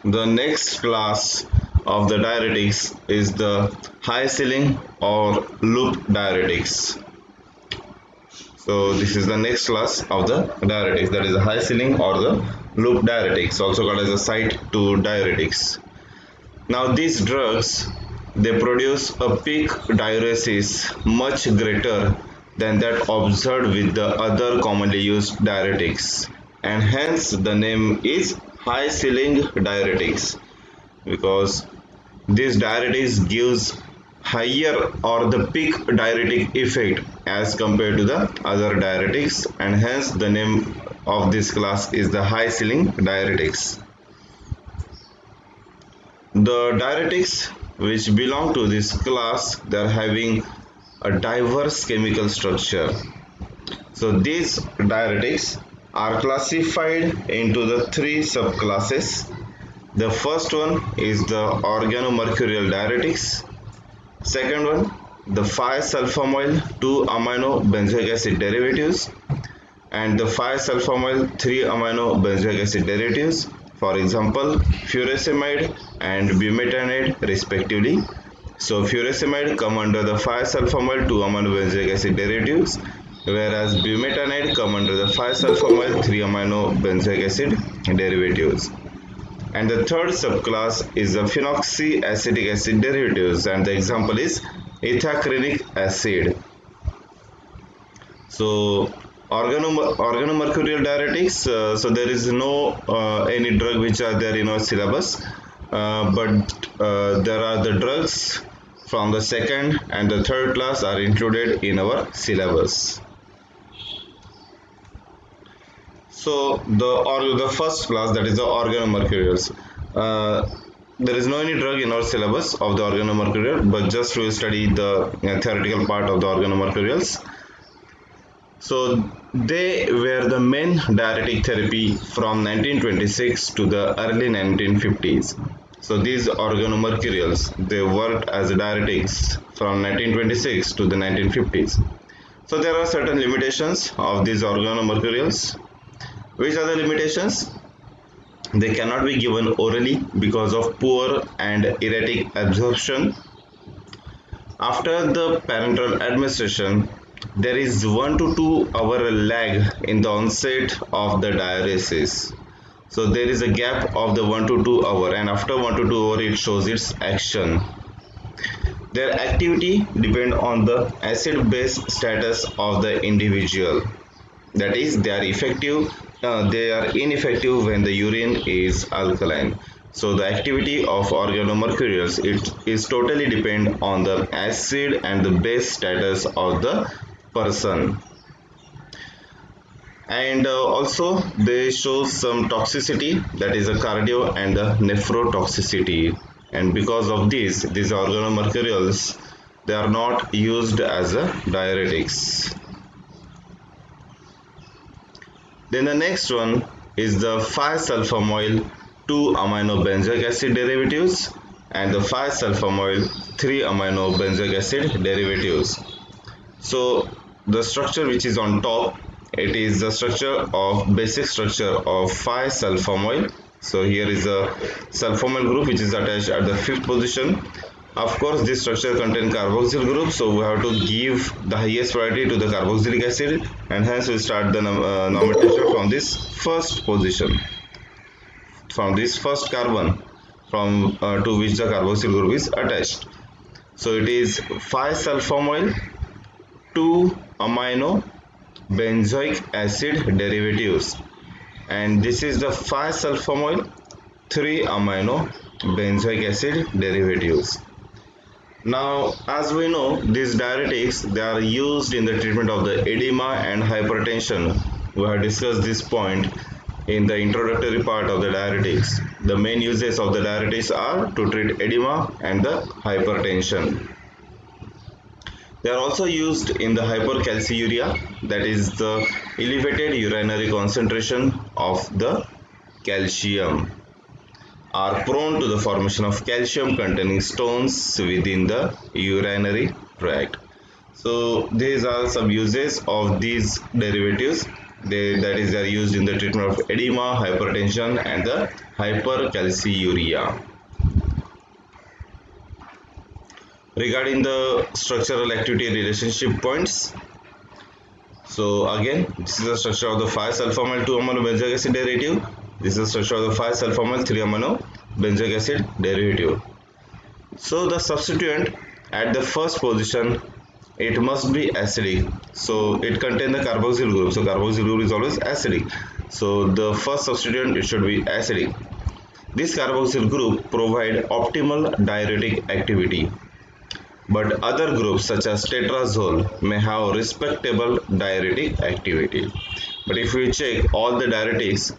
The next class of the diuretics is the high ceiling or loop diuretics. So this is the next class of the diuretics, that is the high ceiling or the loop diuretics, also called as the site to diuretics. Now these drugs, they produce a peak diuresis much greater than that observed with the other commonly used diuretics, and hence the name is high ceiling diuretics, because this diuretics gives higher or the peak diuretic effect as compared to the other diuretics, and hence the name of this class is the high ceiling diuretics. The diuretics which belong to this class, they are having a diverse chemical structure. So these diuretics are classified into the three subclasses. The first one is the organomercurial diuretics. Second one, the 5-sulfoamyl 2-amino benzoic acid derivatives, and the 5-sulfoamyl 3-amino benzoic acid derivatives, for example furosemide and bumetanide respectively. So furosemide come under the 5-sulfoamyl 2-amino benzoic acid derivatives, whereas bumetanide come under the 5-sulfoamyl 3-amino benzoic acid derivatives. And the third subclass is the phenoxyacetic acid derivatives, and the example is ethacrylic acid. So organomercurial diuretics, so there is no any drug which are there in our syllabus, but there are the drugs from the second and the third class are included in our syllabus. So the first class, that is the organomercurials. There is no any drug in our syllabus of the organomercurial, but just we will study the theoretical part of the organomercurials. So they were the main diuretic therapy from 1926 to the early 1950s. So these organomercurials, they worked as diuretics from 1926 to the 1950s. So there are certain limitations of these organomercurials. Which are the limitations? They cannot be given orally because of poor and erratic absorption. After the parenteral administration, there is 1 to 2 hour lag in the onset of the diuresis. So there is a gap of the 1 to 2 hour, and after 1 to 2 hour it shows its action. Their activity depend on the acid base status of the individual. That is, they are ineffective when the urine is alkaline. So the activity of organomercurials, it is totally depend on the acid and the base status of the person. And also they show some toxicity, that is a cardio and the nephrotoxicity, and because of this, these organomercurials, they are not used as a diuretics. Then the next one is the 5-sulfoamyl 2-amino benzoic acid derivatives and the 5-sulfoamyl 3-amino benzoic acid derivatives. So the structure which is on top, it is the basic structure of 5-sulfoamyl. So here is a sulfoamyl group which is attached at the 5th position. Of course, this structure contains carboxyl group, so we have to give the highest priority to the carboxylic acid, and hence we start the nomenclature from this first position, from this first carbon to which the carboxyl group is attached. So it is 5-sulfoamyl 2-amino benzoic acid derivatives, and this is the 5-sulfoamyl 3-amino benzoic acid derivatives. Now, as we know, these diuretics, they are used in the treatment of the edema and hypertension. We have discussed this point in the introductory part of the diuretics. The main uses of the diuretics are to treat edema and the hypertension. They are also used in the hypercalciuria, that is the elevated urinary concentration of the calcium, are prone to the formation of calcium containing stones within the urinary tract. So these are some uses of these derivatives, that is, they are used in the treatment of edema, hypertension, and the hypercalciuria. Regarding the structural activity relationship points, so again, this is the structure of the 5-sulfonyl 2-amino-benzoic acid derivative. This is the structure of the 5-sulfonyl 3-amino-benzoic acid derivative. So the substituent at the first position, it must be acidic. So it contains the carboxyl group. So carboxyl group is always acidic. So the first substituent, it should be acidic. This carboxyl group provide optimal diuretic activity. But other groups such as tetrazole may have respectable diuretic activity. But if we check all the diuretics,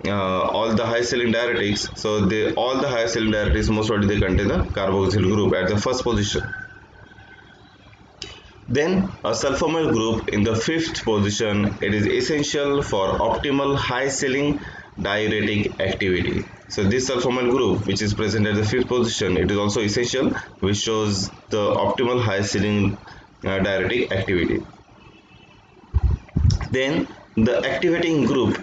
all the high saline diuretics, so all the high saline diuretics most probably they contain the carboxyl group at the first position. Then a sulfonyl group in the 5th position, it is essential for optimal high saline diuretic activity. So this sulfonyl group which is present at the 5th position, it is also essential, which shows the optimal high saline diuretic activity. Then the activating group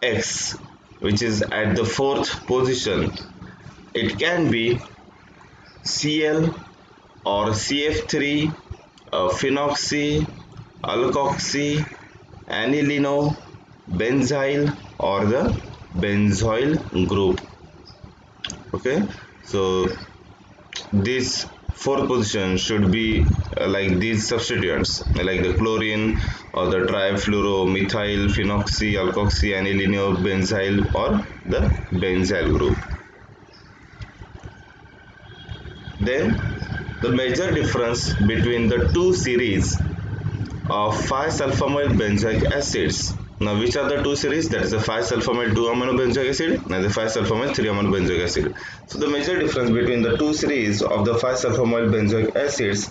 X, which is at the 4th position, it can be Cl or CF3, phenoxy, alkoxy, anilino, benzyl, or the benzoyl group. Okay, so this 4th position should be like these substituents, like the chlorine or the trifluoromethyl, phenoxy, alkoxy, anilino, benzyl, or the benzyl group. Then the major difference between the two series of 5-sulfonyl benzoic acids. Now which are the two series? That is the 5-sulfonyl 2-amino-benzoic acid and the 5-sulfonyl 3-amino-benzoic acid. So the major difference between the two series of the 5-sulfonyl benzoic acids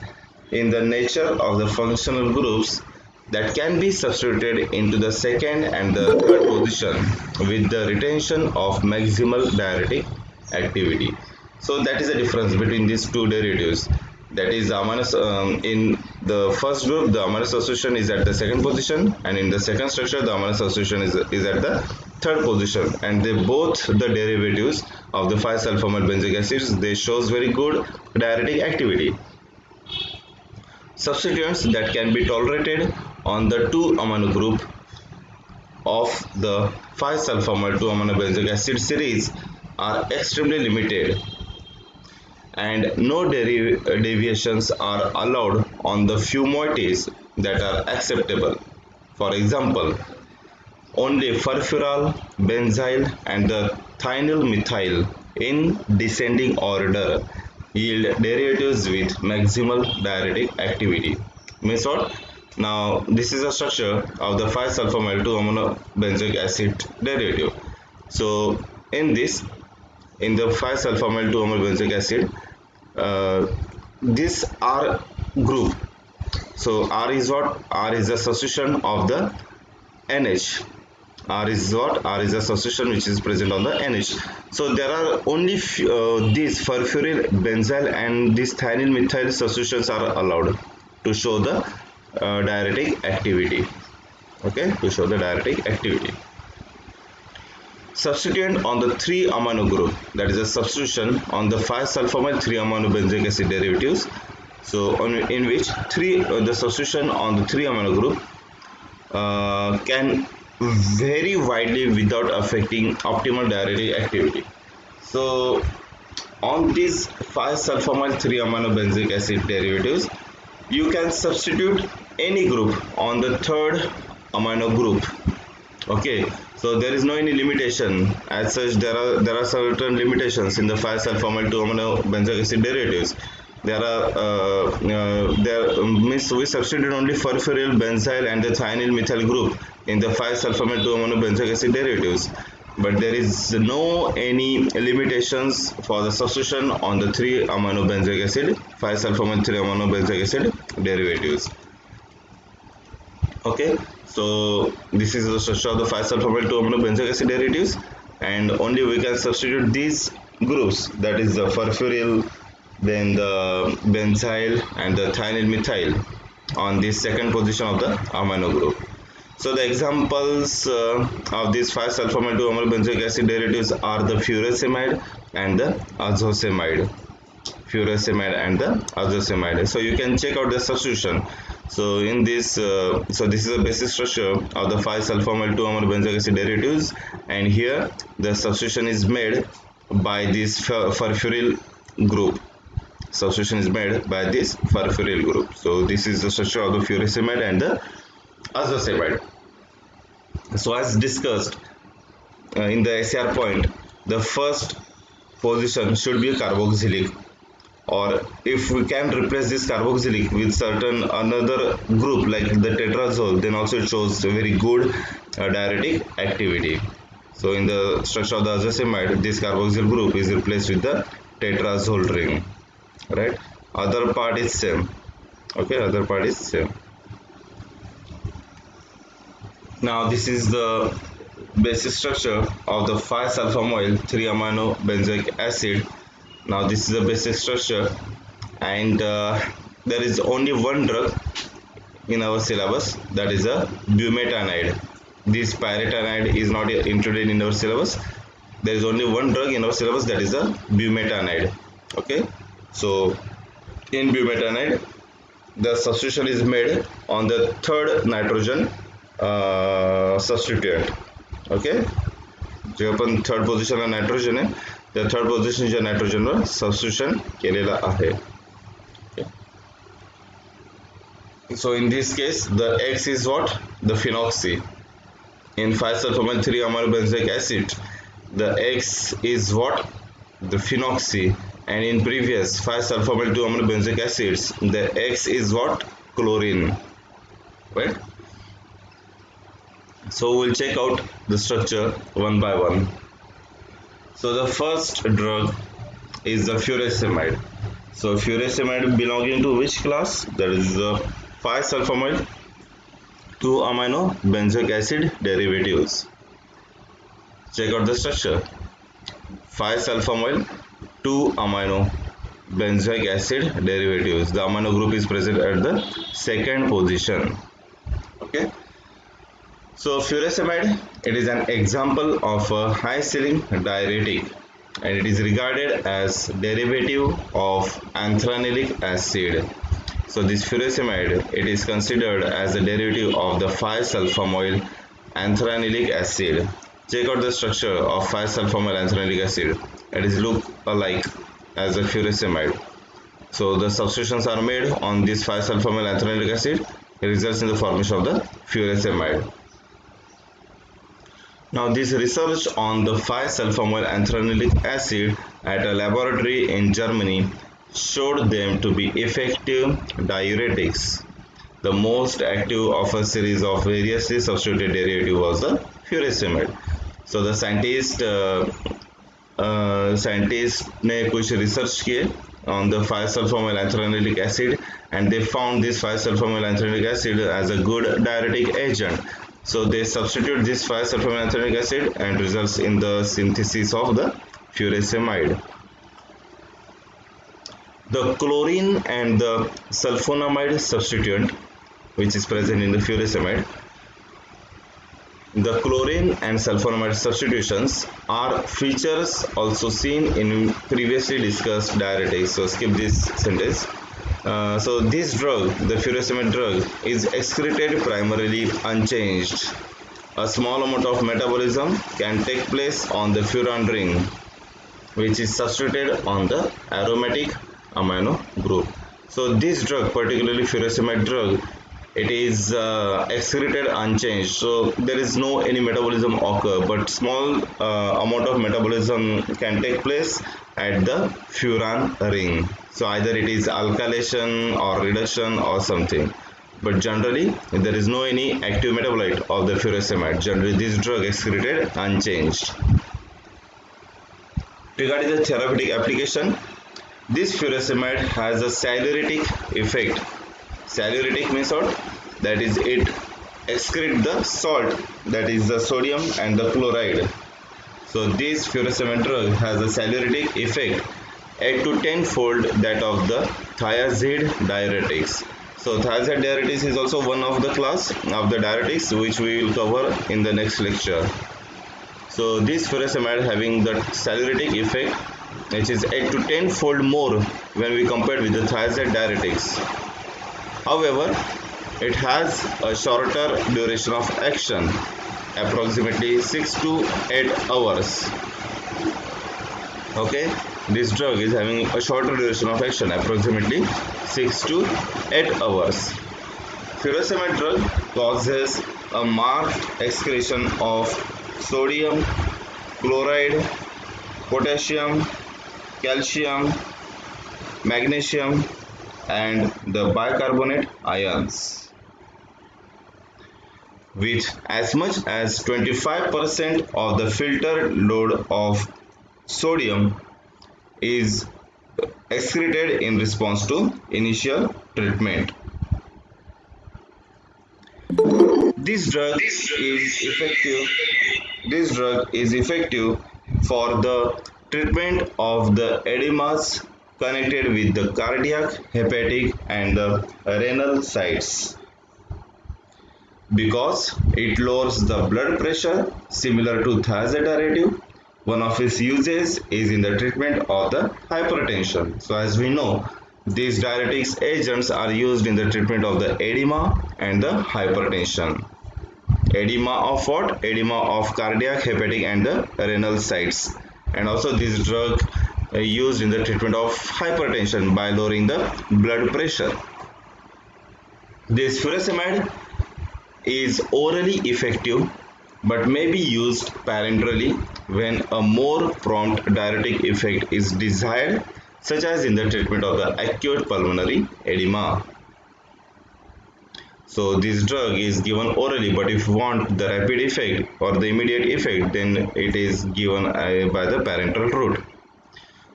in the nature of the functional groups that can be substituted into the 2nd and the 3rd position with the retention of maximal diuretic activity. So that is the difference between these two derivatives. That is, in the first group, the amino substitution is at the 2nd position, and in the second structure, the amino substitution is at the 3rd position. And they both the derivatives of the 5-sulfonyl benzoic acids, they shows very good diuretic activity. Substituents that can be tolerated on the 2-amino group of the 5-sulfonyl 2-amino-benzoic acid series are extremely limited, and no deviations are allowed on the few moieties that are acceptable. For example, only furfural, benzyl, and the thionyl methyl in descending order yield derivatives with maximal diuretic activity. Means what? Now this is a structure of the 5-sulfonyl 2-amino-benzoic acid derivative. So in the 5-sulfonyl 2-amino-benzoic acid, this R group. So R is what? R is a substitution of the NH. R is what? R is a substitution which is present on the NH. So there are only these furfuryl, benzyl, and these thionyl methyl substitutions are allowed to show the diuretic activity. Okay, to show the diuretic activity. Substituent on the 3-amino group, that is a substitution on the 5-sulfonyl 3-amino-benzoic acid derivatives. So in which the substitution on the 3-amino group can vary widely without affecting optimal diuretic activity. So on these 5-sulfonyl 3-amino-benzoic acid derivatives, you can substitute any group on the 3rd amino group. Okay, so there is no any limitation as such. There are certain limitations in the 5-sulfonyl 2-amino-benzoic acid derivatives. Means we substitute only furfuryl, benzyl, and the thionyl methyl group in the 5-sulfonyl 2-amino-benzoic acid derivatives, but there is no any limitations for the substitution on the 3-amino-benzoic acid 5-sulfonyl 3-amino-benzoic acid derivatives. Okay, so this is the structure of the 5-sulfonyl 2-amino-benzoic acid derivatives, and only we can substitute these groups, that is the furfuryl, then the benzyl, and the thionyl methyl on this 2nd position of the amino group. So the examples of these 5-sulfamide 2-amino benzoic acid derivatives are the furosemide and the azoxamide. Furosemide and the azoxamide. So you can check out the substitution. So in this, so this is a basic structure of the 5-sulfamide 2-amino benzoic acid derivatives, and here the substitution is made by this furfuryl group. Substitution is made by this furfuryl group. So this is the structure of the furosemide and the azoxamide. So as discussed in the SR point, the first position should be carboxylic, or if we can replace this carboxylic with certain another group like the tetrazole, then also it shows a very good diuretic activity. So in the structure of the azoxamide, this carboxyl group is replaced with the tetrazole ring, right? Other part is same. Okay, other part is same. Now this is the basic structure of the 5-sulfamoyl 3-amino benzoic acid. Now this is the basic structure, and there is only one drug in our syllabus, that is a bumetanide. This pyretanide is not included in our syllabus. There is only one drug in our syllabus, that is a bumetanide. Okay, so in bumetanide the substitution is made on the third nitrogen substituent. Okay, जे आपण third पोझिशनला nitrogen आहे, त्या third पोझिशनच्या नायट्रोजनवर substitution केलेला आहे. So in this case the X is what? The phenoxy. In 5-sulfamide 3-amino benzoic acid, the X is what? The phenoxy. And in previous 5-sulfamide 2-amino benzoic acids, the X is what? Chlorine, right? So we'll check out the structure one by one. So the first drug is the furosemide. So furosemide belonging to which class? That is the 5-sulfamide 2-amino benzoic acid derivatives. Check out the structure. 5-sulfamide 2-amino benzoic acid derivatives. The amino group is present at the second position. Okay. So furosemide, it is an example of a high ceiling diuretic, and it is regarded as derivative of anthranylic acid. So this furosemide, it is considered as a derivative of the 5-sulfamoyl anthranylic acid. Check out the structure of 5-sulfamoyl anthranylic acid. It is look alike as a furosemide. So the substitutions are made on this 5-sulfamoyl anthranylic acid. It results in the formation of the furosemide. Now this research on the 5-sulfamoyl anthranylic acid at a laboratory in Germany showed them to be effective diuretics. The most active of a series of variously substituted derivative was the furosemide. So the scientist ने कुछ research किए on the 5-sulfamoyl anthranylic acid, and they found this 5-sulfamoyl anthranylic acid as a good diuretic agent. So they substitute this 5-sulfamoyl anthranylic acid and results in the synthesis of the furosemide. The chlorine and the sulfonamide substituent, which is present in the furosemide, the chlorine and sulfonamide substitutions are features also seen in previously discussed diuretics. So skip this sentence. So this drug, the furosemide drug, is excreted primarily unchanged. A small amount of metabolism can take place on the furan ring, which is substituted on the aromatic amino group. So this drug, particularly furosemide drug, it is excreted unchanged. So there is no any metabolism occur, but small amount of metabolism can take place at the furan ring. So either it is alkylation or reduction or something, but generally there is no any active metabolite of the furosemide. Generally this drug excreted unchanged. Regarding the therapeutic application, this furosemide has a saleratic effect. Saleratic means what? That is, it excretes the salt, that is the sodium and the chloride. So this furosemide drug has a saleratic effect 8 to 10 fold that of the thiazide diuretics. So thiazide diuretics is also one of the class of the diuretics which we will cover in the next lecture. So this furosemide having the salicylic effect which is 8 to 10 fold more when we compare with the thiazide diuretics. However, it has a shorter duration of action, approximately 6 to 8 hours. Okay, this drug is having a shorter duration of action, approximately 6 to 8 hours. Furosemide drug causes a marked excretion of sodium, chloride, potassium, calcium, magnesium and the bicarbonate ions, with as much as 25% of the filtered load of sodium is excreted in response to initial treatment. This drug is effective. This drug is effective for the treatment of the edemas connected with the cardiac, hepatic, and the renal sites because it lowers the blood pressure similar to thiazide diuretic. One of its uses is in the treatment of the hypertension. So as we know, these diuretics agents are used in the treatment of the edema and the hypertension. Edema of what? Edema of cardiac, hepatic and the renal sites. And also this drug used in the treatment of hypertension by lowering the blood pressure. This furosemide is orally effective but may be used parenterally when a more prompt diuretic effect is desired, such as in the treatment of the acute pulmonary edema. So this drug is given orally, but if you want the rapid effect or the immediate effect, then it is given by the parenteral route.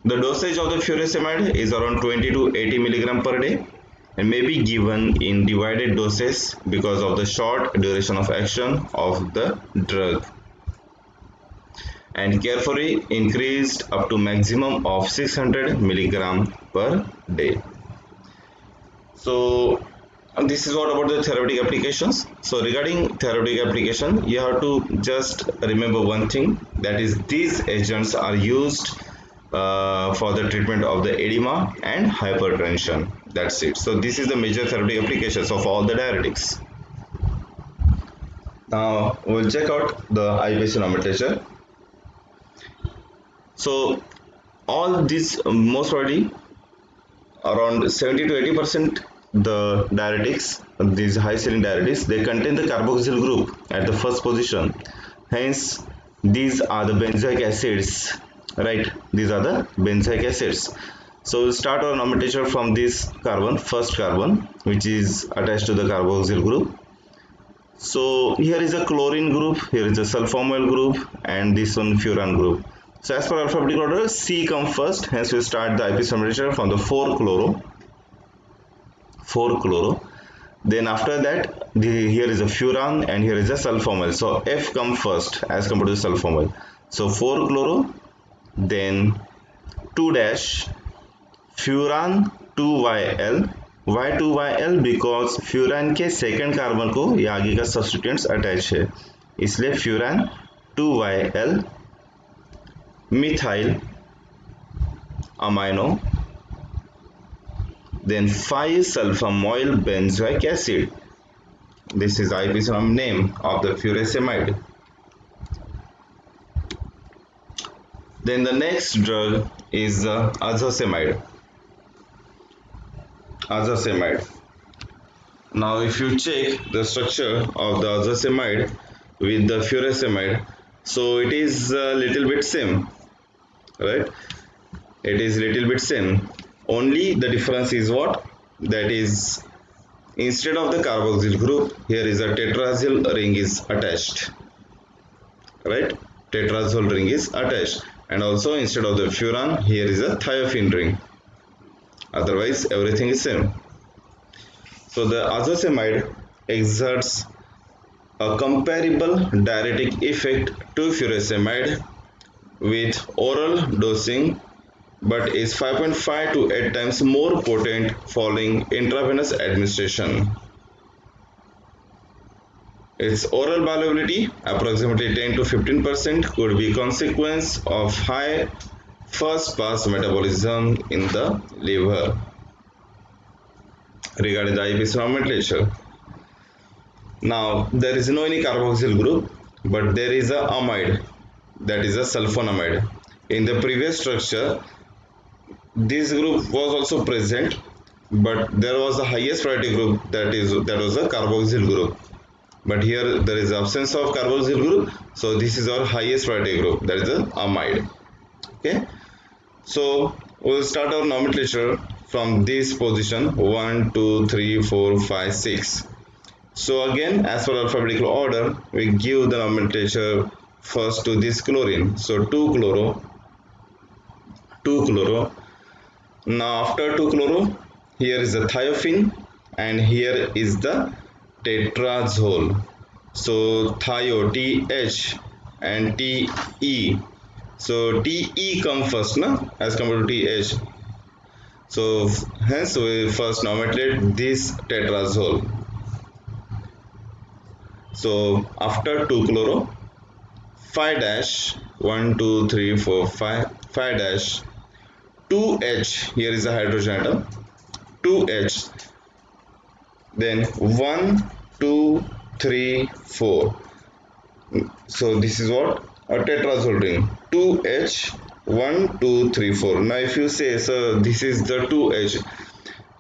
The dosage of the furosemide is around 20 to 80 mg per day and may be given in divided doses because of the short duration of action of the drug, and carefully increased up to maximum of 600 mg per day. So this is what about the therapeutic applications. So regarding therapeutic application, you have to just remember one thing, that is these agents are used for the treatment of the edema and hypertension. That's it. So this is the major therapeutic applications of all the diuretics. Now we'll check out the IPC nomenclature. So all these most probably around 70 to 80% the diuretics, these high saline diuretics, they contain the carboxyl group at the first position. Hence these are the benzoic acids, right? These are the benzoic acids. So we'll start our nomenclature from this carbon, first carbon, which is attached to the carboxyl group. So here is a chlorine group, here is a sulfonyl group, and this one furan group. So as per alphabetical order, C comes first, hence we start the IPC nomenclature from the 4-chloro. Then after that, here is a furan and here is a sulfonyl. So F comes first as compared to sulfonyl. So 4-chloro, then 2- furan 2YL. Why 2YL? because furan के second carbon को ये आगे का substituents attach है, इसलिए furan 2YL. Methyl amino, then 5-sulfamoyl benzoic acid. This is IPC name of the furosemide. Then the next drug is azoxamide. Now if you check the structure of the azoxamide with the furosemide, so it is a little bit same, right? It is little bit same. Only the difference is what? That is, instead of the carboxyl group, here is a tetrazyl ring is attached, right? Tetrazyl ring is attached, and also instead of the furan, here is a thiophene ring. Otherwise, everything is same. So the azoxamide exerts a comparable diuretic effect to furosemide with oral dosing but is 5.5 to 8 times more potent following intravenous administration. Its oral bioavailability, approximately 10 to 15%, could be consequence of high first pass metabolism in the liver. Regarding the IPC nomenclature, now there is no any carboxyl group, but there is a amide, that is a sulfonamide. In the previous structure, this group was also present, but there was the highest priority group, that was a carboxyl group. But here there is absence of carboxyl group, so this is our highest priority group, that is the amide. Okay, so we will start our nomenclature from this position 1, 2, 3, 4, 5, 6. So again, as per alphabetical order, we give the nomenclature first to this chlorine. So 2-chloro, 2-chloro. Now after 2-chloro, here is the thiophene and here is the tetrazole. So thio, TH and TE. So TE come first, na, as compared to TH. So hence we first nomenclate this tetrazole. So after 2-chloro, 5 1, 2, 3, 4, 5, 5 2H, here is a hydrogen atom, 2H, then 1, 2, 3, 4. So this is what? A tetrazole ring, 2H, 1, 2, 3, 4. Now if you say, so this is the 2H.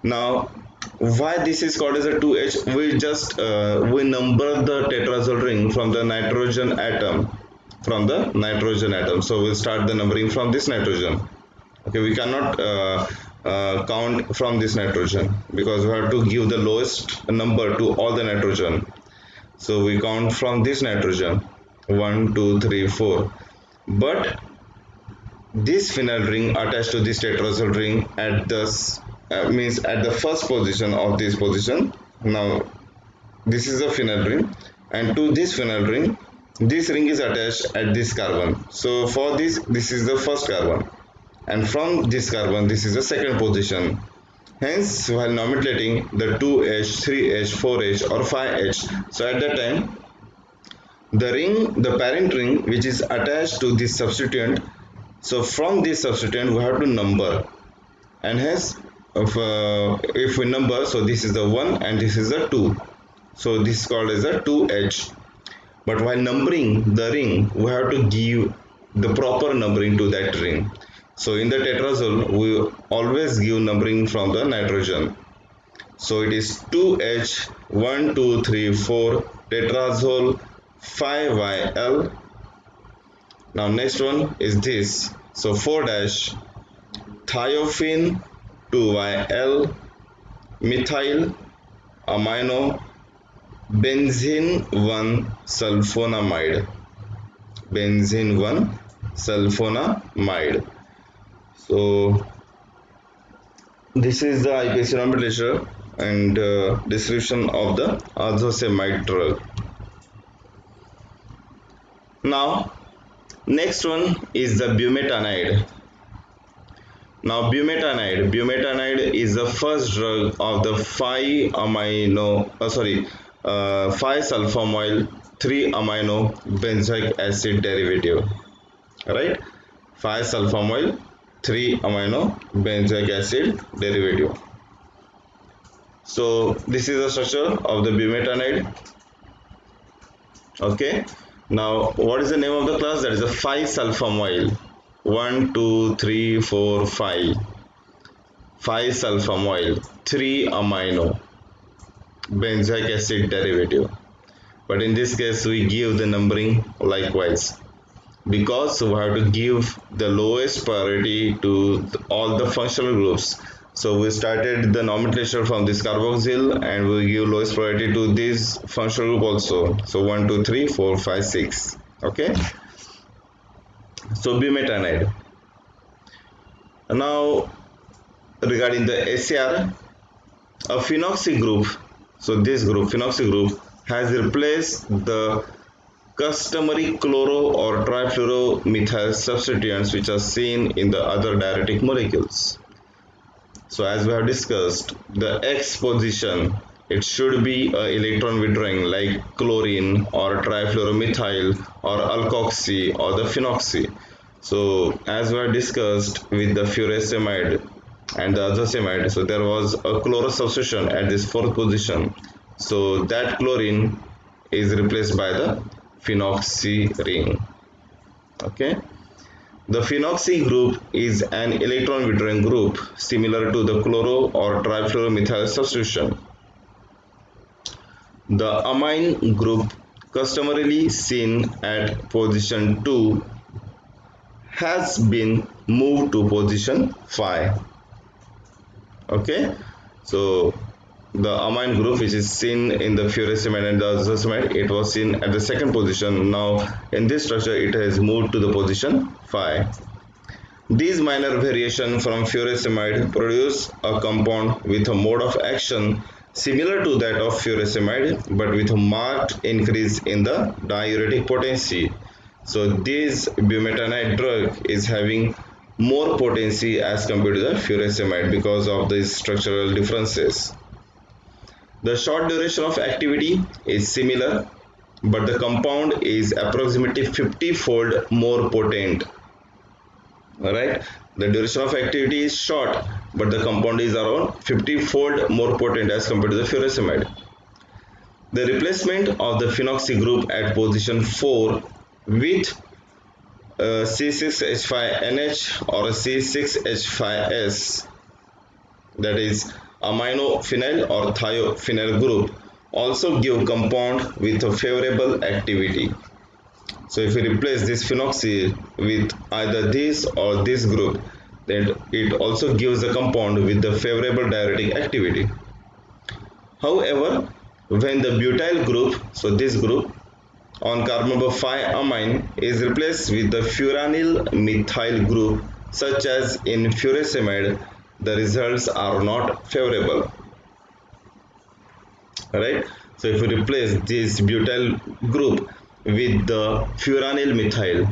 Now why this is called as a 2H? We just we number the tetrazole ring from the nitrogen atom, so we'll start the numbering from this nitrogen. Okay, we cannot count from this nitrogen because we have to give the lowest number to all the nitrogen. So we count from this nitrogen 1, 2, 3, 4. But this phenyl ring attached to this tetrazole ring at this means at the first position of this position. Now this is a phenyl ring, and to this phenyl ring, this ring is attached at this carbon. So for this is the first carbon, and from this carbon this is the second position. Hence while nomenclating the 2H, 3H, 4H or 5H, so at that time the parent ring which is attached to this substituent, so from this substituent we have to number, and hence if we number, so this is the 1 and this is the 2, so this is called as a 2H. But while numbering the ring, we have to give the proper numbering to that ring. So in the tetrazole, we always give numbering from the nitrogen. So it is 2H, 1, 2, 3, 4, tetrazole, 5YL. Now next one is this. So 4 thiophene, 2YL, methyl, amino, benzene 1 sulfonamide, benzene 1 sulfonamide. So this is the IPC nomenclature and description of the azoxamide drug. Now next one is the bumetanide. Now bumetanide is the first drug of the 5-sulfoamyl 3-amino benzoic acid derivative, right? 5-sulfoamyl 3-amino benzoic acid derivative. So this is the structure of the bumetanide. Okay, now what is the name of the class? That is a 5-sulfoamyl. 1, 2, 3, 4, 5. 5-sulfoamyl 3-amino benzoic acid derivative. But in this case we give the numbering likewise, because we have to give the lowest priority to all the functional groups. So we started the nomenclature from this carboxyl and we give lowest priority to this functional group also. So 1, 2, 3, 4, 5, 6. Okay, so bumetanide. Now regarding the SAR, a phenoxy group, so this group, phenoxy group, has replaced the customary chloro or trifluoromethyl substituents which are seen in the other diuretic molecules. So as we have discussed, the X position, it should be a electron withdrawing like chlorine or trifluoromethyl or alkoxy or the phenoxy. So as we have discussed with the furosemide and the azoxamide, so there was a chloro substitution at this fourth position. So that chlorine is replaced by the phenoxy ring. Okay. The phenoxy group is an electron withdrawing group similar to the chloro or trifluoromethyl substitution. The amine group customarily seen at position 2 has been moved to position 5. Okay, so the amine group which is seen in the furosemide and the azoxamide, it was seen at the second position. Now in this structure it has moved to the position 5. These minor variation from furosemide produce a compound with a mode of action similar to that of furosemide but with a marked increase in the diuretic potency. So this bumetanide drug is having more potency as compared to the furosemide because of these structural differences. The short duration of activity is similar, but the compound is approximately 50-fold more potent. Alright, the duration of activity is short, but the compound is around 50-fold more potent as compared to the furosemide. The replacement of the phenoxy group at position 4 with C6H5NH or C6H5S, that is aminophenyl or thiophenyl group, also give compound with a favorable activity. So if we replace this phenoxy with either this or this group, then it also gives a compound with the favorable diuretic activity. However, when the butyl group, so this group on carbon number 5 amine is replaced with the furanyl methyl group such as in furosemide, the results are not favorable. Alright, so if we replace this butyl group with the furanyl methyl,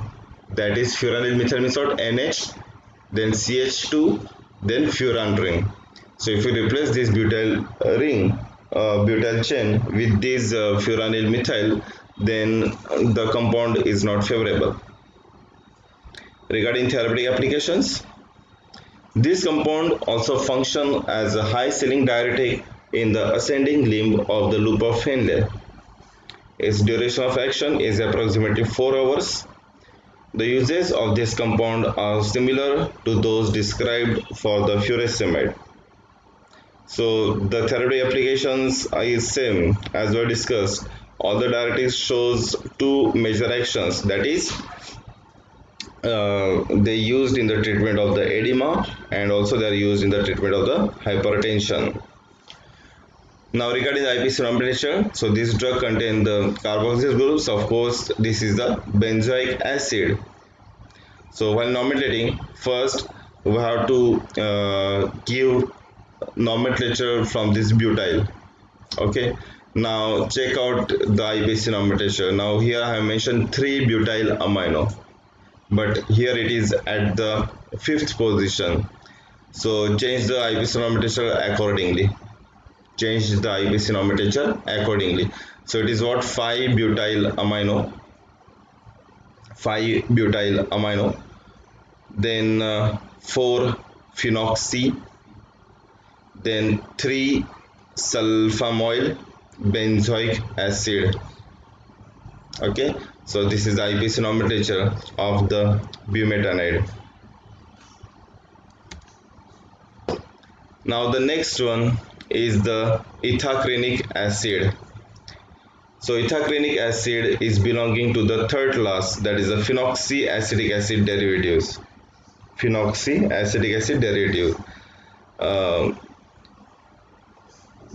that is furanyl methyl means what? NH, then CH2, then furan ring. So if we replace this butyl ring, butyl chain with this furanyl methyl, then the compound is not favorable. Regarding therapeutic applications, this compound also function as a high sealing diuretic in the ascending limb of the loop of Henle. Its duration of action is approximately 4 hours. The uses of this compound are similar to those described for the furosemide. So the therapeutic applications is same as we discussed. All the diuretics shows two major actions, that is they used in the treatment of the edema and also they are used in the treatment of the hypertension. Now regarding the IPC nomenclature, so this drug contains the carboxyl groups. Of course, this is the benzoic acid. So while nomenclating, first we have to give nomenclature from this butyl. Okay. Now check out the IPC nomenclature. Now here I have mentioned 3 butyl amino, but here it is at the 5th position. So change the IPC nomenclature accordingly. Change the IPC nomenclature accordingly. So it is what? 5 butyl amino, 5 butyl amino, then 4 phenoxy, then 3 sulfamoyl benzoic acid. Okay, so this is the IPC nomenclature of the bumetanide. Now the next one is the ethacrenic acid. So ethacrenic acid is belonging to the third class, that is the phenoxyacetic acid derivatives. Phenoxyacetic acid derivative.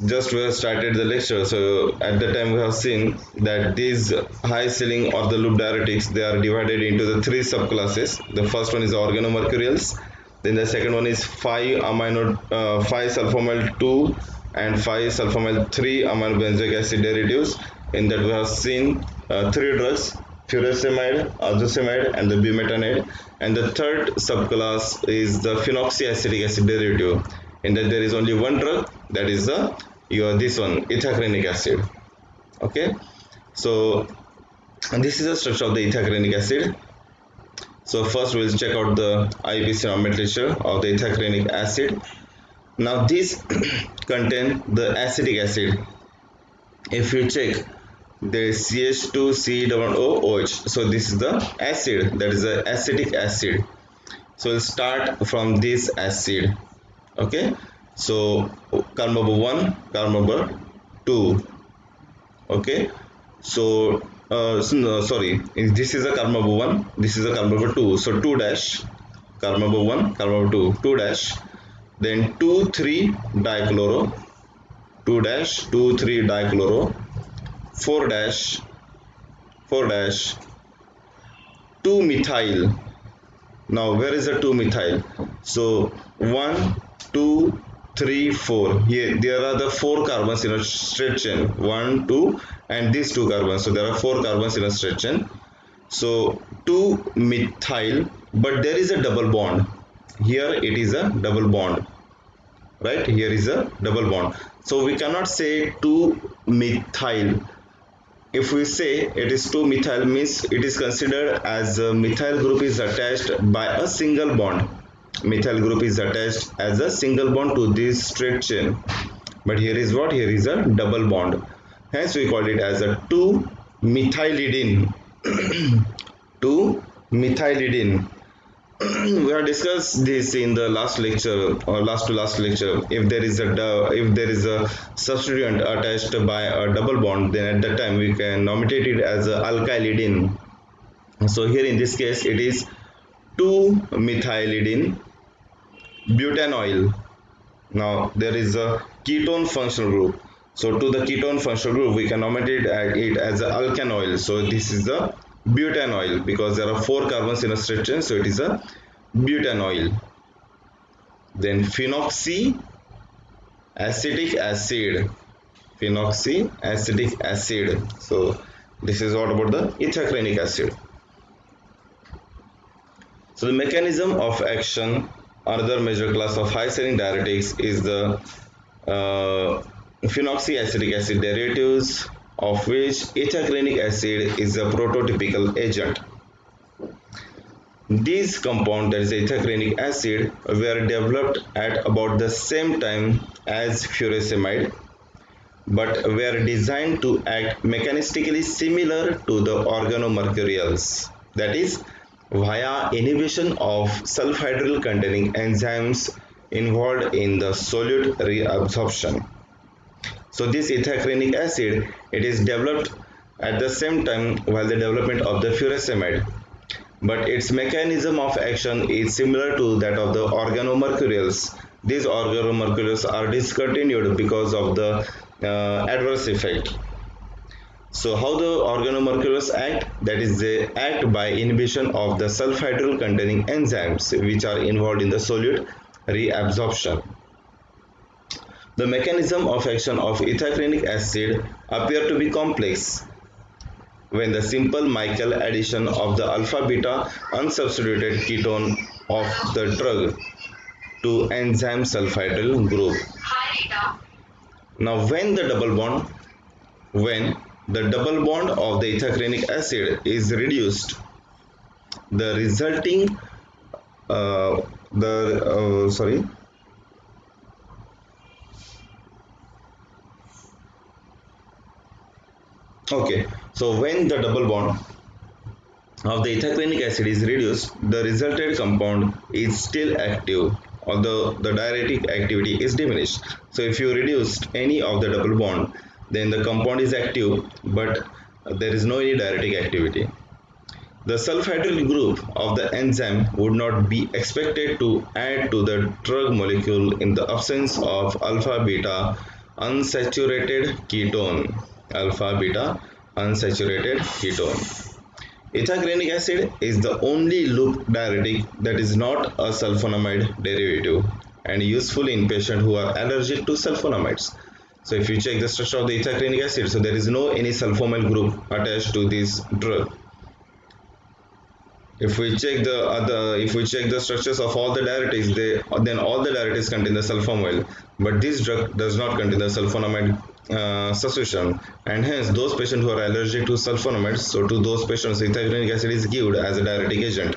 Just we have started the lecture, so at the time we have seen that these high sealing or the loop diuretics, they are divided into the 3 subclasses. The first one is organomercurials, then the second one is 5-sulfonyl 2 and 5-sulfonyl 3 amino benzoic acid derivatives. In that we have seen three drugs: furosemide, azoxamide, and the bumetanide. And the third subclass is the phenoxyacetic acid derivative. In that there is only one drug, that is the this one, ethacrenic acid. Okay, so this is the structure of the ethacrenic acid. So first we will check out the IUPAC nomenclature of the ethacrenic acid. Now these contain the acetic acid. If you check, there is CH2COOH. So this is the acid, that is the acetic acid. So we'll start from this acid. Okay, so carbon number 1, carbon number 2. Okay, so sorry, this is a carbon number 1, this is a carbon number 2. So 2 dash, carbon number 1, carbon number 2, 2 dash, then 2 3 dichloro, 2 dash, 2 3 dichloro, 4 dash, 4 dash, 2 methyl. Now where is the 2 methyl? So 1 2 3 4. Here there are the 4 carbons in a straight chain, 1 2 and these 2 carbons. So there are 4 carbons in a straight chain. So 2 methyl, but there is a double bond. Here it is a double bond, right? Here is a double bond. So we cannot say 2 methyl. If we say it is 2 methyl, means it is considered as a methyl group is attached by a single bond. Methyl group is attached as a single bond to this straight chain. But here is what? Here is a double bond. Hence we call it as a 2-methylidene. 2-methylidene. We have discussed this in the last lecture or last to last lecture. If there is a substituent attached by a double bond, then at that time we can nominate it as a alkylidene. So here in this case it is 2-methylidene butanoyl. Now there is a ketone functional group. So to the ketone functional group we can nominate it as a alkanoyl. So this is the butanoyl because there are 4 carbons in a straight chain, so it is a butanoyl. Then phenoxyacetic acid, phenoxyacetic acid. So this is what about the ethacrenic acid. So the mechanism of action, another major class of high serine diuretics is the phenoxyacetic acid derivatives, of which ethacrenic acid is a prototypical agent. These compounds, that is ethacrenic acid, were developed at about the same time as furosemide, but were designed to act mechanistically similar to the organomercurials, that is via inhibition of sulfhydryl containing enzymes involved in the solute reabsorption. So this ethacrenic acid, it is developed at the same time while the development of the furosemide, but its mechanism of action is similar to that of the organomercurials. These organomercurials are discontinued because of the adverse effect. So how the organomercurials act? That is, they act by inhibition of the sulfhydryl containing enzymes which are involved in the solute reabsorption. The mechanism of action of ethacrenic acid appear to be complex when the simple Michael addition of the alpha-beta unsubstituted ketone of the drug to enzyme sulfhydryl group. Now when the double bond of the ethacrenic acid is reduced, the resulting so when the double bond of the ethacrenic acid is reduced, the resulted compound is still active, although the diuretic activity is diminished. So if you reduced any of the double bond, then the compound is active, but there is no any diuretic activity. The sulfhydryl group of the enzyme would not be expected to add to the drug molecule in the absence of alpha-beta unsaturated ketone. Alpha-beta unsaturated ketone. Ethacrenic acid is the only loop diuretic that is not a sulfonamide derivative and useful in patients who are allergic to sulfonamides. So if you check the structure of the ethacrylic acid, so there is no any sulfonyl group attached to this drug. If we check the structures of all the diuretics, then all the diuretics contain the sulfonyl, but this drug does not contain the sulfonamide suspension, and hence those patients who are allergic to sulfonamides, so to those patients ethacrylic acid is given as a diuretic agent.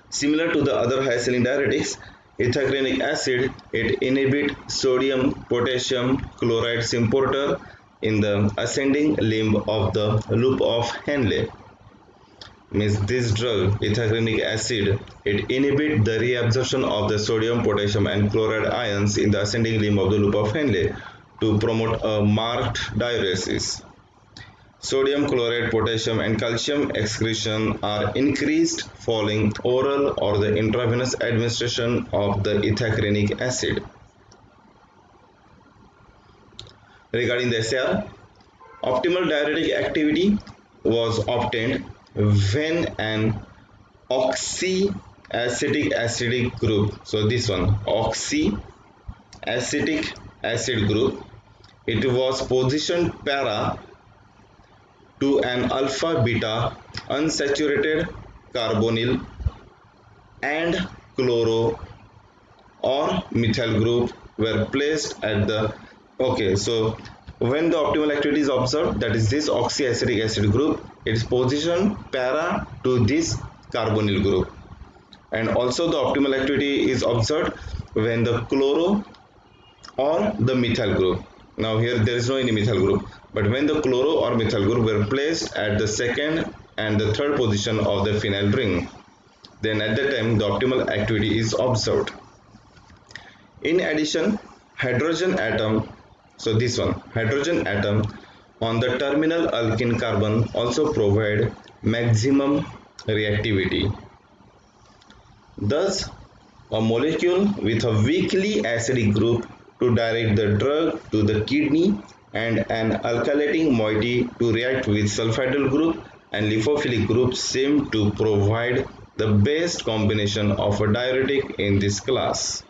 Similar to the other high saline diuretics, ethacrylic acid, it inhibits sodium potassium chloride symporter in the ascending limb of the loop of Henle. Means this drug ethacrylic acid, it inhibits the reabsorption of the sodium potassium and chloride ions in the ascending limb of the loop of Henle to promote a marked diuresis. Sodium chloride, potassium and calcium excretion are increased following oral or the intravenous administration of the ethacrylic acid. Regarding the SAR, optimal diuretic activity was obtained when an oxyacetic acidic group, so this one oxyacetic acid group, it was positioned para to an alpha beta unsaturated carbonyl and chloro or methyl group were placed at the so when the optimal activity is observed, that is this oxyacetic acid group, it is positioned para to this carbonyl group, and also the optimal activity is observed when the chloro or the methyl group. Now here there is no any methyl group, but when the chloro or methyl group were placed at the second and the third position of the phenyl ring, then at that time the optimal activity is observed. In addition, hydrogen atom, so this one hydrogen atom on the terminal alkene carbon also provide maximum reactivity. Thus, a molecule with a weakly acidic group to direct the drug to the kidney and an alkylating moiety to react with sulfhydryl group and lipophilic group seem to provide the best combination of a diuretic in this class.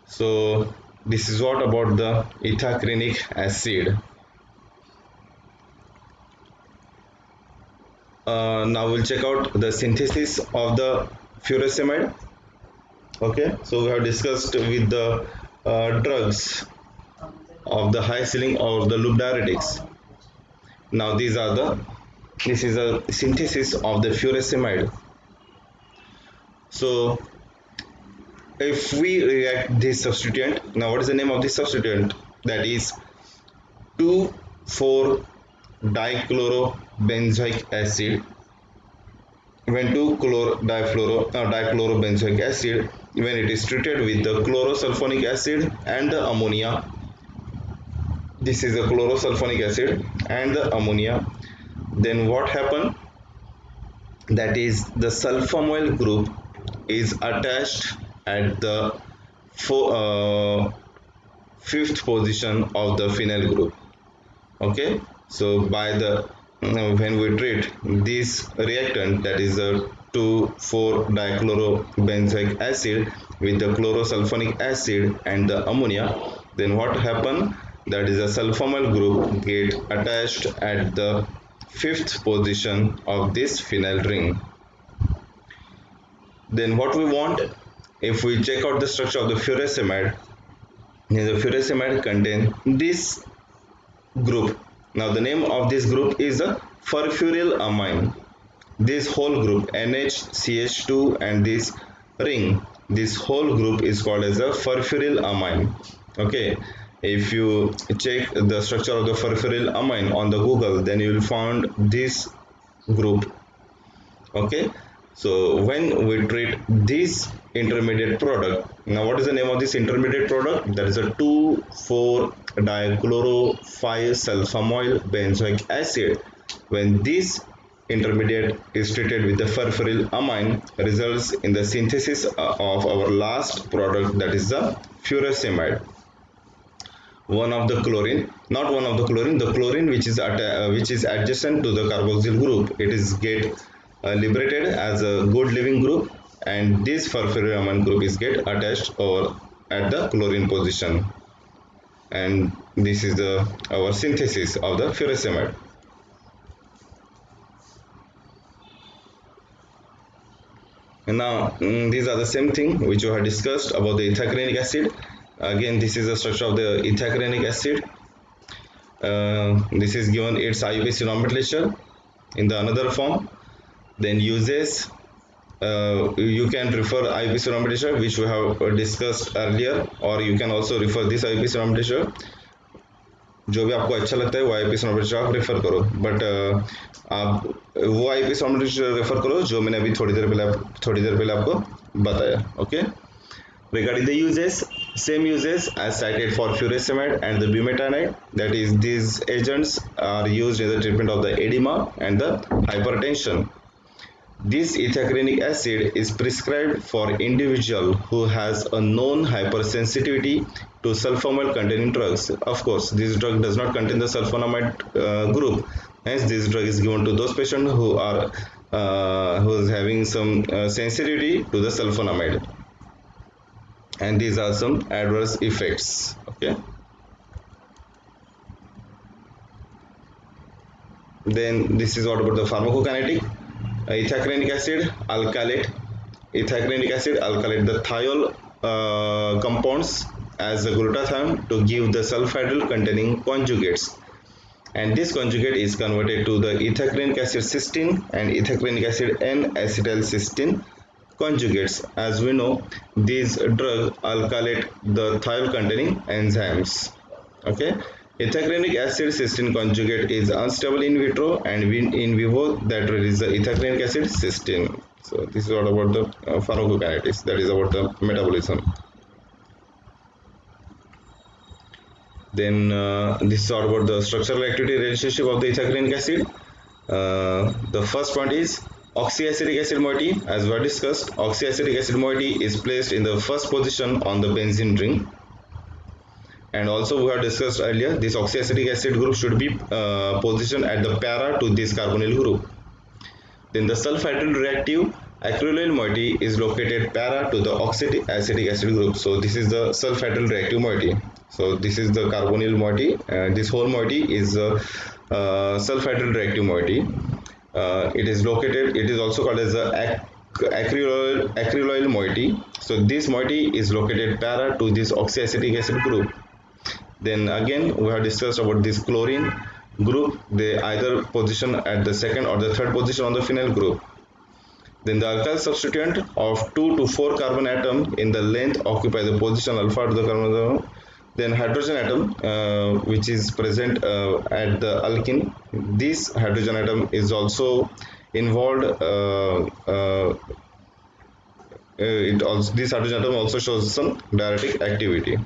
So this is what about the ethacrylic acid. Now we'll check out the synthesis of the furosemide. Okay, so we have discussed with the drugs of the high ceiling or the loop diuretics. Now this is a synthesis of the furosemide. So if we react this substituent, now what is the name of this substituent? That is 2,4-dichlorobenzoic acid. When 2,4-dichlorobenzoic acid, when it is treated with the chlorosulfonic acid and the ammonia, this is the chlorosulfonic acid and the ammonia, then what happened? That is the sulfonyl group is attached at the fifth position of the phenyl group. Okay, so by the when we treat this reactant, that is the 2,4-dichlorobenzoic acid with the chlorosulfonic acid and the ammonia, then what happen? That is the sulfonyl group get attached at the fifth position of this phenyl ring. Then what we want, if we check out the structure of the furosemide, the furosemide contain this group. Now the name of this group is a furfuryl amine. This whole group NHCH2 and this ring, this whole group is called as a furfuryl amine. Okay, if you check the structure of the furfuryl amine on the Google, then you will find this group. Okay, so when we treat this intermediate product, now what is the name of this intermediate product? That is a 2,4-dichhloro-5-sulfonyl benzoic acid. When this intermediate is treated with the furfuryl amine, results in the synthesis of our last product, that is the furosemide. One of the chlorine, not one of the chlorine, the chlorine which is adjacent to the carboxyl group, it is get liberated as a good living group, and this furfuryl amine group is get attached over at the chlorine position, and this is the our synthesis of the furosemide. And now these are the same thing which we have discussed about the ethacrenic acid. Again, this is the structure of the ethacrenic acid. This is given its IUPAC nomenclature in the another form. Then uses, you can refer IUPAC nomenclature which we have discussed earlier, or you can also refer this IUPAC nomenclature. जो भी आपको अच्छा लगता है वो IUPAC nomenclature आप refer करो, but आप वो IUPAC nomenclature रेफर करो जो मैंने अभी थोड़ी देर पहले आपको बताया. Okay. Regarding the uses, same uses as cited for furosemide and the bumetanide, that is, these agents are used in the treatment of the edema and the hypertension. This ethacrenic acid is prescribed for individual who has a known hypersensitivity to sulfonamide containing drugs. Of course, this drug does not contain the sulfonamide group. Hence, this drug is given to those patients who is having some sensitivity to the sulfonamide. And these are some adverse effects. Okay. Then this is what about the pharmacokinetic. Ethacrenic acid, alkylate. Ethacrenic acid, alkylate the thiol compounds as the glutathione to give the sulfhydryl containing conjugates. And this conjugate is converted to the ethacrenic acid cysteine and ethacrenic acid N-acetylcysteine conjugates. As we know, these drug alkylate the thiol containing enzymes. Okay. Ethacrenic acid cysteine conjugate is unstable in vitro, and in vivo that is the ethacrenic acid cysteine. So this is all about the pharmacokinetics, that is about the metabolism. Then this is all about the structural activity relationship of the ethacrenic acid. The first point is oxyacetic acid moiety. As we have discussed, oxyacetic acid moiety is placed in the first position on the benzene ring. And also we have discussed earlier, this oxyacetic acid group should be positioned at the para to this carbonyl group. Then the sulfhydryl reactive acrylyl moiety is located para to the oxyacetic acid group. So this is the sulfhydryl reactive moiety. So this is the carbonyl moiety. This whole moiety is sulfhydryl reactive moiety. It is also called as the acryloyl moiety. So this moiety is located para to this oxyacetic acid group. Then again we have discussed about this chlorine group. They either position at the second or the third position on the phenyl group. Then the alkyl substituent of 2 to 4 carbon atom in the length occupy the position alpha to the carbon atom. Then hydrogen atom which is present at the alkene. This hydrogen atom is also involved. This hydrogen atom also shows some diuretic activity.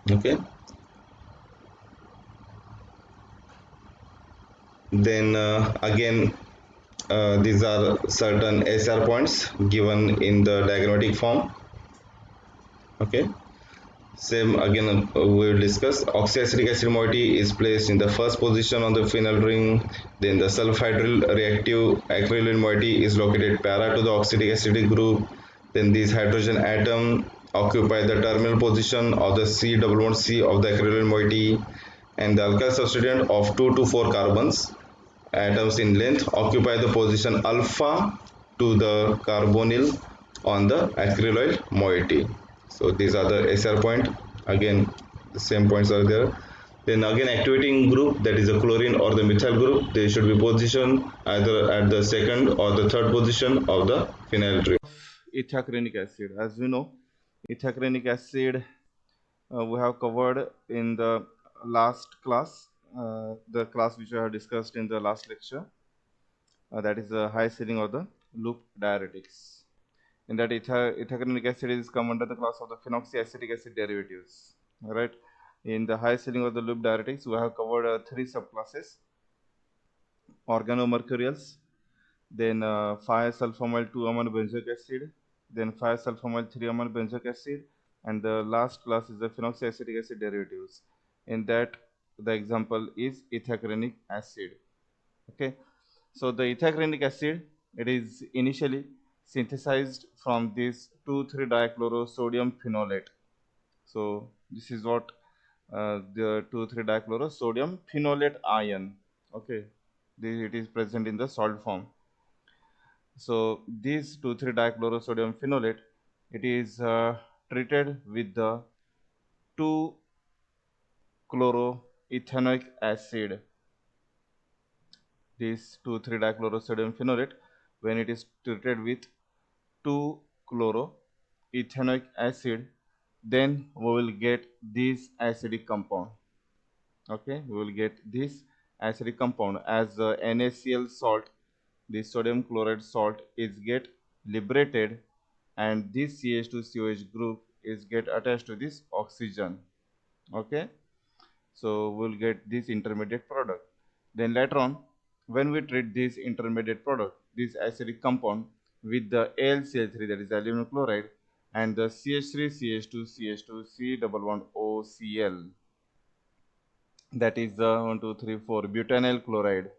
Okay. Then again these are certain SR points given in the diagrammatic form. Okay. Same again we will discuss. Oxyacetic acid moiety is placed in the first position on the phenyl ring. Then the sulfhydryl reactive acrylyl moiety is located para to the oxyatic acid group. Then this hydrogen atom occupy the terminal position of the C double bond C of the acrylyl moiety, and the alkyl substituent of 2 to 4 carbons atoms in length occupy the position alpha to the carbonyl on the acryloid moiety. So these are the SR point. Again the same points are there. Then again activating group, that is the chlorine or the methyl group, they should be positioned either at the second or the third position of the phenyl ring. Ethacrenic acid. As we know, ethacrenic acid we have covered in the last class, the class which we have discussed in the last lecture, that is the high ceiling of the loop diuretics. In that ethacrenic acid is come under the class of the phenoxyacetic acid derivatives. Right. In the high ceiling of the loop diuretics, we have covered 3 subclasses: organomercurials, then 5-sulfonyl 2-amino benzoic acid, then 5-sulfonyl 3-amino benzoic acid, and the last class is the phenoxyacetic acid derivatives. In that, the example is ethacrenic acid. Okay, so the ethacrenic acid, it is initially synthesized from this 2,3-dichlorosodium phenolate. So this is what the 2,3-dichlorosodium phenolate ion. Okay, it is present in the salt form. So this 2,3-dichlorosodium phenolate, it is treated with the 2-chloroethanoic acid. This 2,3-dichlorosodium phenolate, when it is treated with 2-chloroethanoic acid, then we will get this acidic compound. Okay, we will get this acidic compound as NaCl salt. The sodium chloride salt is get liberated, and this CH2COH group is get attached to this oxygen. Okay, so we'll get this intermediate product. Then later on, when we treat this intermediate product, this acidic compound, with the AlCl3, that is aluminum chloride, and the CH3CH2CH2 C11OCl, that is the 1 2 3 4 butynyl chloride,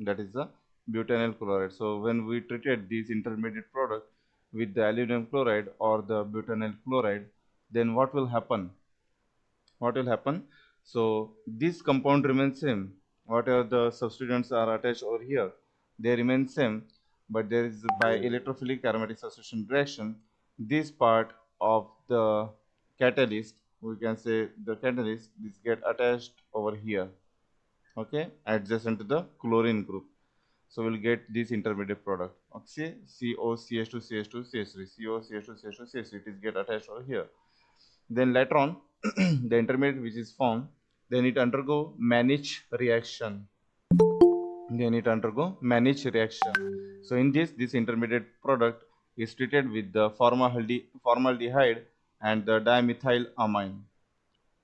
that is the butynyl chloride. So when we treated this intermediate product with the aluminum chloride or the butynyl chloride, then what will happen? So this compound remains same. Whatever the substituents are attached over here, they remain same, but there is, by electrophilic aromatic substitution reaction, this part of the catalyst, we can say the catalyst, this get attached over here. Okay, adjacent to the chlorine group. So we'll get this intermediate product. Okay, COCH2 CH2 CH3, COCH2 CH2 CH3, it is get attached over here. Then later on, the intermediate which is formed, then it undergo Mannich reaction. So in this intermediate product is treated with the formaldehyde and the dimethylamine.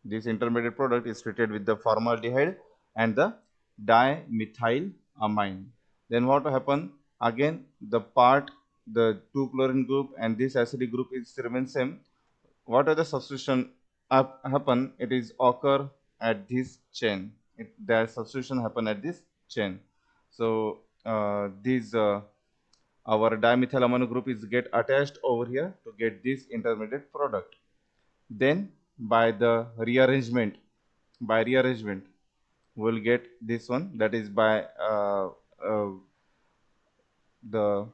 This intermediate product is treated with the formaldehyde and the dimethylamine. Then what will happen? Again, the 2-chlorine group and this acidic group is remain same. What are the substitution happen? It is occur at this chain. The substitution happen at this chain. So our dimethylamine group is get attached over here to get this intermediate product. Then by rearrangement, we'll get this one, that is by the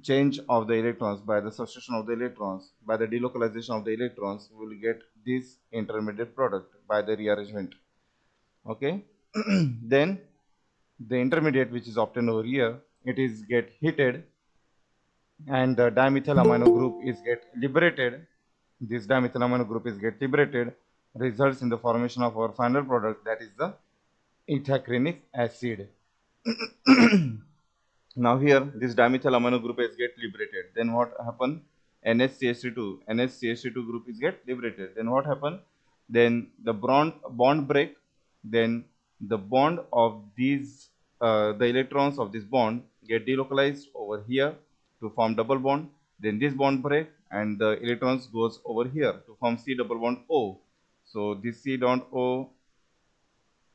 change of the electrons, by the substitution of the electrons, by the delocalization of the electrons, we will get this intermediate product by the rearrangement. Okay, then the intermediate which is obtained over here, it is get heated and the dimethyl amino group is get liberated. This dimethyl amino group is get liberated, results in the formation of our final product, that is the ethacrynic acid. Now here this dimethyl amino group is get liberated. Then what happen? NHCH2 group is get liberated. Then what happen? Then the bond break. Then the bond of these the electrons of this bond get delocalized over here to form double bond. Then this bond break and the electrons goes over here to form C double bond O. So this C dot O,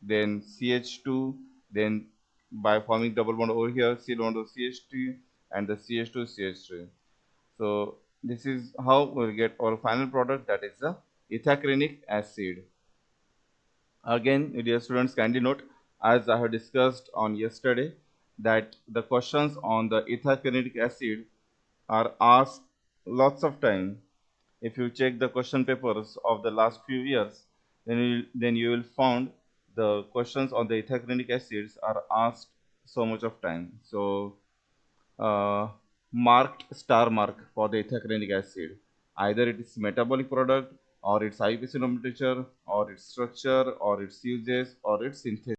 then CH2, then by forming double bond over here, C bond to CH2 and the CH2 CH3. So this is how we'll get our final product, that is the ethacrynic acid. Again, dear students, kindly note, as I have discussed on yesterday, that the questions on the ethacrynic acid are asked lots of time. If you check the question papers of the last few years, then you will find the questions on the ethacrynic acids are asked so much of time. So marked star mark for the ethacrynic acid. Either it is metabolic product, or its IUPAC nomenclature, or its structure, or its uses, or its synthesis.